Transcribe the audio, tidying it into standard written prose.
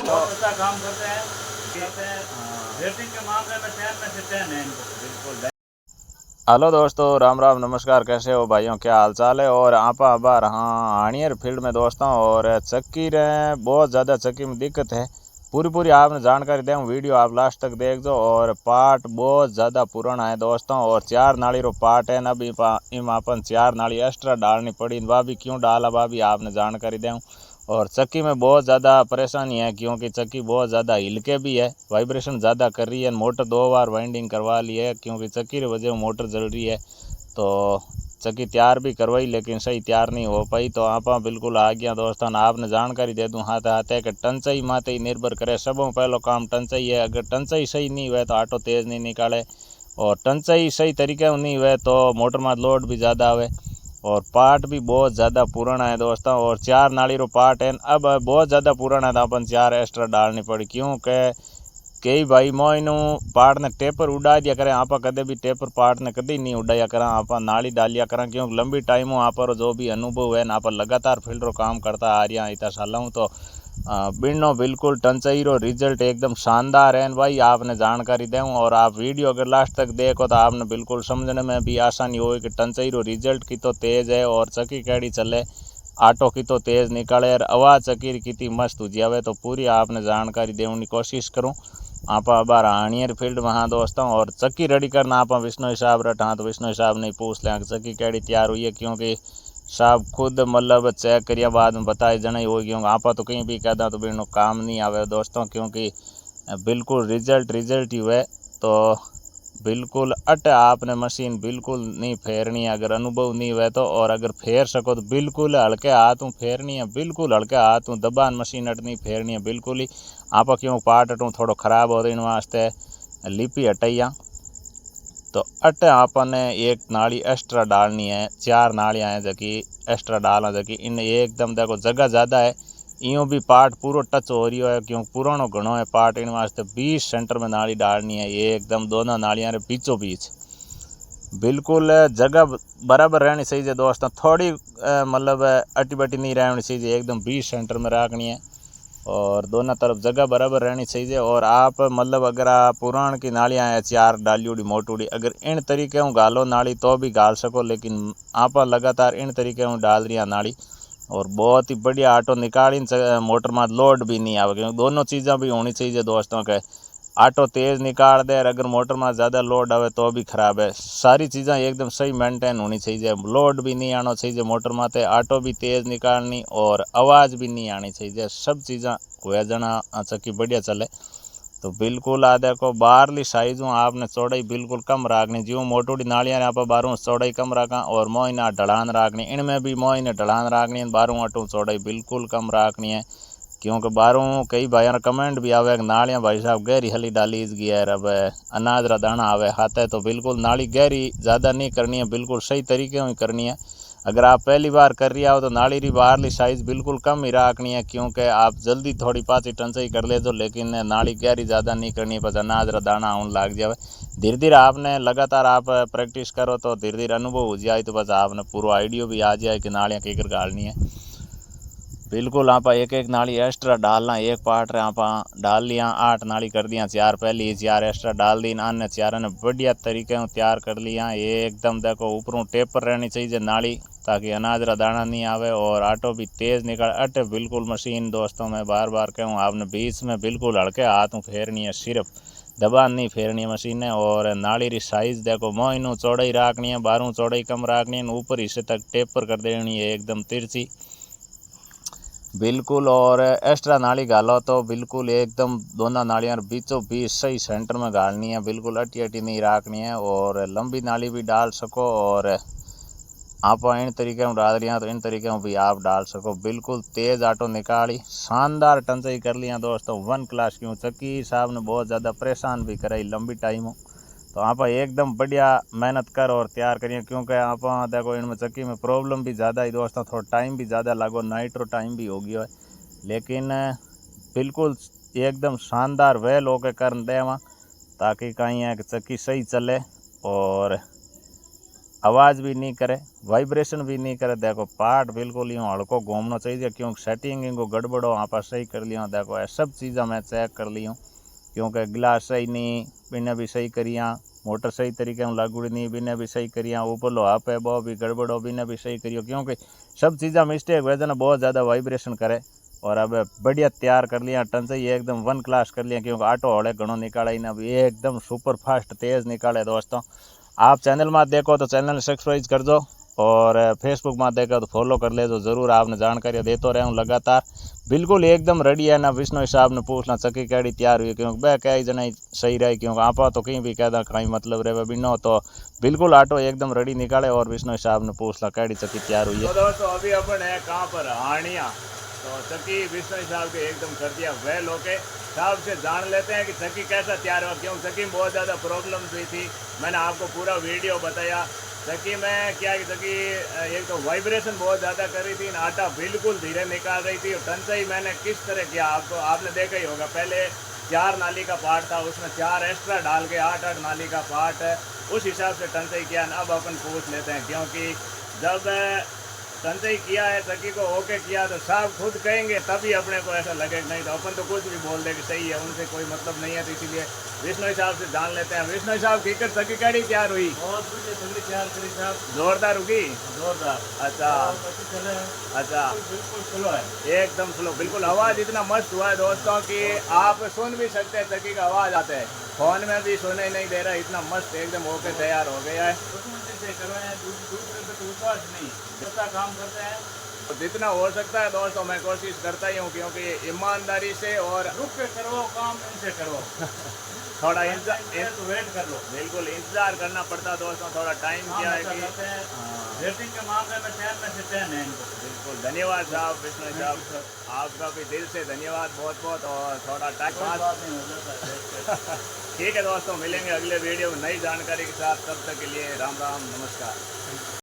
बहुत अच्छा काम करते हैं। रेटिंग के मामले में 10 में से 10 है इनको बिल्कुल। हेलो दोस्तों, राम राम नमस्कार। कैसे हो भाइयों, क्या हाल चाल है। और आपा बार हाँ हानियर फील्ड में दोस्तों, और चक्की रे बहुत ज़्यादा चक्की में दिक्कत है। पूरी आपने जानकारी दें, वीडियो आप लास्ट तक देख दो। और पार्ट बहुत ज़्यादा पुराना है दोस्तों, और 4 नाली रो पार्ट है ना। भी इम अपन 4 नाली एक्स्ट्रा डालनी पड़ी, वह भी क्यों डाला वह भी आपने जानकारी दें। और चक्की में बहुत ज़्यादा परेशानी है, क्योंकि चक्की बहुत ज़्यादा हिल के भी है, वाइब्रेशन ज़्यादा कर रही है। मोटर 2 बार वाइंडिंग करवा ली है, क्योंकि चक्की की वजह मोटर जल रही है। तो चक्की तैयार भी करवाई, लेकिन सही तैयार नहीं हो पाई। तो आप बिल्कुल आ गया दोस्तों, आपने जानकारी दे दूँ हाथ हाथ है कि टंचाई माते ही निर्भर करे। सबों पहलो काम टंचाई है। अगर टंचाई सही नहीं हुए तो ऑटो तेज़ नहीं निकाले, और टंचाई सही तरीके नहीं हुए तो मोटर में लोड भी ज़्यादा आवे। और पार्ट भी बहुत ज़्यादा पुराना है दोस्तों, और 4 नाली रो पार्ट है। अब बहुत ज़्यादा पुराना है तो अपन 4 एक्स्ट्रा डालनी पड़ी, क्योंकि कई भाई मोइनू पार्ट ने टेपर उड़ा दिया करें। आप कदे भी टेपर पार्ट ने कभी नहीं उड़ाया करा, आप नाली डालिया करा। क्योंकि लंबी टाइम आप जो भी अनुभव है ना, आप लगातार फील्ड रो काम करता आ रहा इतना साल हूँ। तो बिनो बिल्कुल टंचाई रो रिजल्ट एकदम शानदार है भाई, आपने जानकारी दें। और आप वीडियो अगर लास्ट तक देखो तो आपने बिल्कुल समझने में भी आसानी हो कि टंचाई रो रिजल्ट की तो तेज़ है, और चक्की कैडी चले, ऑटो की तो तेज़ निकाले, और आवाज़ चक्की की मस्त हो जावे। तो पूरी आपने जानकारी देने की कोशिश करूँ। आप बार हानियर फील्ड में हाँ दोस्तों, और चक्की रेडी करना आप विष्णु साहब रट हाँ, तो विष्णु साहब ने पूछ लें चक्की कैडी तैयार हुई है, क्योंकि साहब खुद मतलब चेक करिया बाद में बताए जनाई होगी। क्योंकि आप तो कहीं भी कहता तो बिनो काम नहीं आवे दोस्तों, क्योंकि बिल्कुल रिजल्ट ही हुए। तो बिल्कुल अट आपने मशीन बिल्कुल नहीं फेरनी है, अगर अनुभव नहीं हुए तो। और अगर फेर सको तो बिल्कुल हल्के हाथों फेरनी है, बिल्कुल हल्के हाथों दबान मशीन अट नहीं फेरनी है बिल्कुल ही। आप क्यों पार्ट अटूँ थोड़ा ख़राब हो रही वास्ते लिपी हटाइया। तो अट आपने एक नाली एक्स्ट्रा डालनी है। 4 नालियाँ हैं जबकि एक्स्ट्रा डालना, जबकि इन एकदम देखो जगह ज़्यादा है, यूँ भी पार्ट पूरा टच हो रही है। क्यों पुरानो घणो है पार्ट, इन वास्ते 20 सेंटर में नाली डालनी है। ये एकदम दोनों नालियाँ बीचों बीच बिल्कुल जगह बराबर रहनी चाहिए दोस्तों। थोड़ी मतलब अटी बटी नहीं रहनी चाहिए, एकदम 20 सेंटर में रखनी है। और दोनों तरफ जगह बराबर रहनी चाहिए। और आप मतलब अगर आप पुराण की नालियाँ हैं 4 डालियोड़ी मोटूड़ी, अगर इन तरीके हूँ गालो नाली तो भी गाल सको, लेकिन आप लगातार इन तरीके हूँ डाल रही नाली, और बहुत ही बढ़िया ऑटो निकाली मोटर में लोड भी नहीं आवे। क्योंकि दोनों चीज़ें भी होनी चाहिए दोस्तों के, ऑटो तेज़ निकाल दे, अगर मोटर में ज़्यादा लोड आवे तो भी ख़राब है। सारी चीज़ें एकदम सही मेंटेन होनी चाहिए, लोड भी नहीं आना चाहिए मोटर में, ऑटो भी तेज़ निकालनी और आवाज़ भी नहीं आनी चाहिए। सब चीज़ें हुआ जना चक्की बढ़िया चले। तो बिल्कुल आ देखो बाहरली साइज़ आपने चौड़ाई बिल्कुल कम रखनी, जो मोटोड़ी नालियाँ आप बारूँ चौड़ाई कम रखा, और मोइना ढलान रखनी, इनमें भी मोइने ढलान रखनी, बारूँ अटू चौड़ाई बिल्कुल कम रखनी है। क्योंकि बारूँ कई भाई कमेंट भी आवे कि नालियाँ भाई साहब गहरी हली डाली इसकी है, अब अनाज रा दाना आवे हाथ है। तो बिल्कुल नाली गहरी ज़्यादा नहीं करनी है, बिल्कुल सही तरीके में करनी है। अगर आप पहली बार कर रही हो तो नाली री बाहरली साइज़ बिल्कुल कम ही रखनी है, क्योंकि आप जल्दी थोड़ी पाची टंचाई कर ले तो, लेकिन नाली गहरी ज़्यादा नहीं करनी है, बस अनाज रा दाना आने लग जाए। धीरे धीरे आपने लगातार आप प्रैक्टिस करो तो धीरे धीरे अनुभव हो जाए, तो बस आपने पूरा आइडिया भी आ जाए कि नालियाँ किकर गालनी है। बिल्कुल आप एक एक नाली एक्स्ट्रा डालना, एक पार्ट आप डाल लिया, 8 नाली कर दिया, 4 पहली 4 एक्स्ट्रा डाल दी, अन्य 4 ने बढ़िया तरीके से तैयार कर लिया। ये एकदम देखो ऊपरों टेपर रहनी चाहिए नाली, ताकि अनाज रा दाना नहीं आवे, और ऑटो भी तेज़ निकल अटे बिल्कुल मशीन। दोस्तों मैं बार बार कहूँ आपने बीच में बिल्कुल हल्के हाथों फेरनी है, सिर्फ दबान नहीं फेरनी है मशीन ने। और नाली री साइज़ देखो मोइनू चौड़ाई रखनी है, बारूँ चौड़ाई कम रखनी है, ऊपर हिस्से तक टेपर कर देनी है एकदम तिरछी बिल्कुल। और एक्स्ट्रा नाली गालो तो बिल्कुल एकदम दोनों नालियाँ बीचों बीच सही सेंटर में गालनी है, बिल्कुल अटी अटी नहीं रखनी है। और लंबी नाली भी डाल सको, और आप इन तरीके में डाल रही तो इन तरीके में भी आप डाल सको। बिल्कुल तेज़ ऑटो निकाली, शानदार टंचाई कर लिया दोस्तों, 1 क्लास। क्यों चक्की साहब ने बहुत ज़्यादा परेशान भी कराई लंबी टाइम हो, तो आप एकदम बढ़िया मेहनत कर और तैयार करिए। क्योंकि आप देखो इनमें चक्की में प्रॉब्लम भी ज़्यादा ही दोस्तों, थोड़ा टाइम भी ज़्यादा लागो, नाइट रो टाइम भी हो गया है, लेकिन बिल्कुल एकदम शानदार वेल होके कर देवा, ताकि कहीं है कि चक्की सही चले। और आवाज़ भी नहीं करे, वाइब्रेशन भी नहीं करे। देखो पार्ट बिल्कुल यूँ हल्को घूमना चाहिए, क्योंकि सेटिंग इनको गड़बड़ हो आप सही कर लियो। देखो ये सब चीज़ें मैं चेक कर ली हूँ, क्योंकि गिलास सही नहीं बिना भी सही करिया, मोटर सही तरीके में लागू नहीं बिना भी सही करिया, ऊपर लोहा पे वो भी गड़बड़ हो बिना भी सही करियो, क्योंकि सब चीज़ें मिस्टेक वजह ना बहुत ज़्यादा वाइब्रेशन करे। और अब बढ़िया तैयार कर लिया, टन से ये एकदम 1 क्लास कर लिया, क्योंकि ऑटो हड़े घणो निकाले ना, अभी एकदम सुपर फास्ट तेज़ निकाले। दोस्तों आप चैनल में देखो तो चैनल सब्सक्राइब कर दो, और फेसबुक में देखो तो फॉलो कर ले, तो ज़रूर आपने जानकारी देते रहे हूँ लगातार। बिल्कुल एकदम रेडी है ना, विष्णु साहब ने पूछना चक्की कैडी तैयार हुई, क्योंकि वह कई जना सही रहे, क्योंकि आप तो कहीं भी कहता कहीं मतलब रहे बिनो, तो बिल्कुल ऑटो एकदम रेडी निकाले। और विष्णु साहब ने पूछना कैडी चक्की तैयार हुई है। तो दोस्तों अभी अपन है कहाँ पर, हानिया। तो चक्की विष्णु साहब के एकदम कर दिया वह लोके। साहब से जान लेते हैं कि चक्की कैसा तैयार हुआ, क्योंकि चक्की में बहुत ज़्यादा प्रॉब्लम हुई थी। मैंने आपको पूरा वीडियो बताया चक्की में क्या कि चक्की एक तो वाइब्रेशन बहुत ज़्यादा कर रही थी, आटा बिल्कुल धीरे निकाल रही थी। और टन से ही मैंने किस तरह किया आपने देखा ही होगा, पहले 4 नाली का पार्ट था, उसमें 4 एक्स्ट्रा डाल के 8 नाली का पार्ट है, उस हिसाब से टन से ही किया। अब अपन पूछ लेते हैं, क्योंकि जब संचय किया है चक्की को ओके किया तो साहब खुद कहेंगे तभी अपने को ऐसा लगेगा, नहीं तो अपन तो कुछ भी बोल दे कि सही है, उनसे कोई मतलब नहीं है। तो इसीलिए विष्णु साहब से जान लेते हैं। विष्णु साहब की चक्की कैडी तैयार हुई? बहुत बढ़िया चक्की तैयार करी साहब, जोरदार होगी, जोरदार। अच्छा अच्छा, बिल्कुल स्लो है, एकदम स्लो, बिल्कुल आवाज़ इतना मस्त हुआ है दोस्तों कि आप सुन भी सकते हैं, चक्की का आवाज़ आता है, फोन में भी सुने नहीं दे रहा, इतना मस्त एकदम ओके तैयार हो गया है। से करवाएं, दूसरे पे तो विश्वास नहीं, अच्छा काम करते हैं। तो जितना हो सकता है दोस्तों मैं कोशिश करता ही हूँ, क्योंकि ईमानदारी से और रुक के करवाओ काम, इनसे करवाओ। थोड़ा तो वेट कर लो, बिल्कुल इंतजार करना पड़ता है दोस्तों, थोड़ा टाइम क्या है कि रेटिंग के मामले में 10 में से 10 है इनको। बिल्कुल धन्यवाद साहब, विष्णु साहब आपका भी दिल से धन्यवाद बहुत बहुत। और थोड़ा टाइम ठीक है दोस्तों, मिलेंगे अगले वीडियो में नई जानकारी के साथ, तब तक के लिए राम राम नमस्कार।